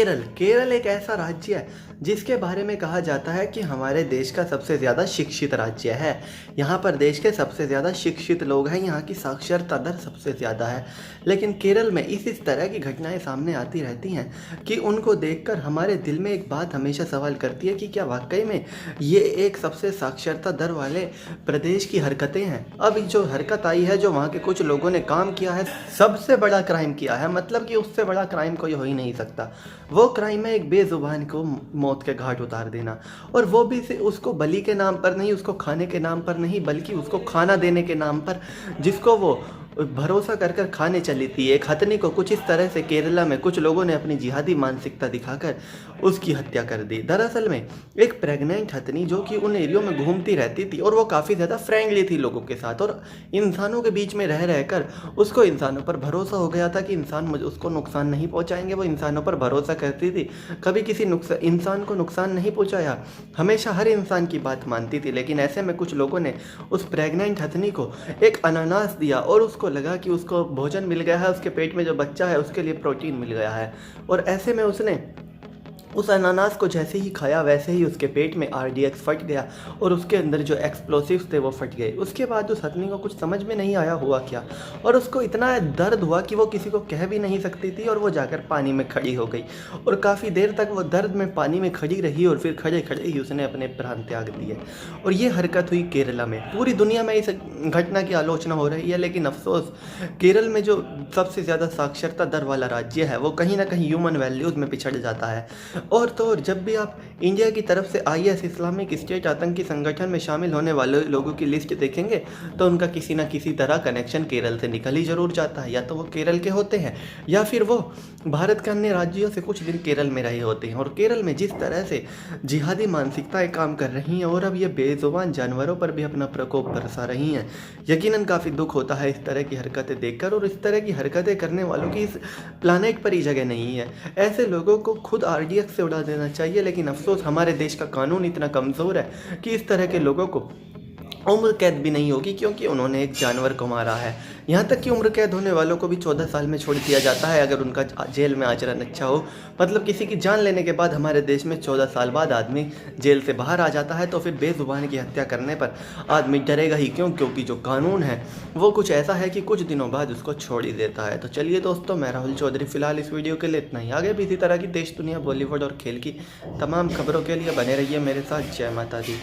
केरल केरल एक ऐसा राज्य है जिसके बारे में कहा जाता है कि हमारे देश का सबसे ज़्यादा शिक्षित राज्य है। यहाँ पर देश के सबसे ज़्यादा शिक्षित लोग हैं, यहाँ की साक्षरता दर सबसे ज़्यादा है। लेकिन केरल में इस तरह की घटनाएं सामने आती रहती हैं कि उनको देखकर हमारे दिल में एक बात हमेशा सवाल करती है कि क्या वाकई में ये एक सबसे साक्षरता दर वाले प्रदेश की हरकतें हैं। अब जो हरकत आई है, जो वहाँ के कुछ लोगों ने काम किया है, सबसे बड़ा क्राइम किया है, मतलब कि उससे बड़ा क्राइम कोई हो ही नहीं सकता। वो क्राइम है एक बेजुबान को मौत के घाट उतार देना, और वो भी से उसको बलि के नाम पर नहीं, उसको खाने के नाम पर नहीं, बल्कि उसको खाना देने के नाम पर, जिसको वो भरोसा कर कर खाने चली थी। एक हथनी को कुछ इस तरह से केरला में कुछ लोगों ने अपनी जिहादी मानसिकता दिखाकर उसकी हत्या कर दी। दरअसल में एक प्रेग्नेंट हथनी जो कि उन एरियो में घूमती रहती थी और वो काफ़ी ज़्यादा फ्रेंडली थी लोगों के साथ, और इंसानों के बीच में रह रहकर उसको इंसानों पर भरोसा हो गया था कि इंसान उसको नुकसान नहीं पहुंचाएंगे। वो इंसानों पर भरोसा करती थी, कभी किसी इंसान को नुकसान नहीं पहुंचाया, हमेशा हर इंसान की बात मानती थी। लेकिन ऐसे में कुछ लोगों ने उस प्रेग्नेंट हथनी को एक अनानास दिया और उसको लगा कि उसको भोजन मिल गया है, उसके पेट में जो बच्चा है उसके लिए प्रोटीन मिल गया है, और ऐसे में उसने उस अनानास को जैसे ही खाया वैसे ही उसके पेट में आरडीएक्स फट गया और उसके अंदर जो एक्सप्लोसिव्स थे वो फट गए। उसके बाद उस हथनी को कुछ समझ में नहीं आया हुआ क्या, और उसको इतना दर्द हुआ कि वो किसी को कह भी नहीं सकती थी, और वो जाकर पानी में खड़ी हो गई और काफ़ी देर तक वो दर्द में पानी में खड़ी रही, और फिर खड़े खड़े ही उसने अपने प्राण त्याग दिए। और ये हरकत हुई केरला में। पूरी दुनिया में इस घटना की आलोचना हो रही है, लेकिन अफसोस केरल में जो सबसे ज़्यादा साक्षरता दर वाला राज्य है वो कहीं ना कहीं ह्यूमन वैल्यूज़ में पिछड़ जाता है। और तो और जब भी आप इंडिया की तरफ से आईएस इस्लामिक स्टेट आतंकी संगठन में शामिल होने वाले लोगों की लिस्ट देखेंगे तो उनका किसी न किसी तरह कनेक्शन केरल से निकल ही जरूर जाता है। या तो वो केरल के होते हैं या फिर वो भारत के अन्य राज्यों से कुछ दिन केरल में रहे होते हैं। और केरल में जिस तरह से जिहादी मानसिकताएं काम कर रही हैं और अब ये बेजुबान जानवरों पर भी अपना प्रकोप बरसा रही हैं, यकीनन काफ़ी दुख होता है इस तरह की हरकतें देखकर। और इस तरह की हरकतें करने वालों की इस प्लानेट पर ही जगह नहीं है। ऐसे लोगों को खुद आरडीएक्स से उड़ा देना चाहिए, लेकिन अफसोस हमारे देश का कानून इतना कमज़ोर है कि इस तरह के लोगों को उम्र कैद भी नहीं होगी, क्योंकि उन्होंने एक जानवर को मारा है। यहाँ तक कि उम्र कैद होने वालों को भी 14 साल में छोड़ दिया जाता है अगर उनका जेल में आचरण अच्छा हो। मतलब किसी की जान लेने के बाद हमारे देश में 14 साल बाद आदमी जेल से बाहर आ जाता है, तो फिर बेजुबान की हत्या करने पर आदमी डरेगा ही क्यों, क्योंकि जो कानून है वो कुछ ऐसा है कि कुछ दिनों बाद उसको छोड़ ही देता है। तो चलिए दोस्तों, मैं राहुल चौधरी फिलहाल इस वीडियो के लिए इतना ही। आगे भी इसी तरह की देश दुनिया बॉलीवुड और खेल की तमाम खबरों के लिए बने रहिए मेरे साथ। जय माता दी।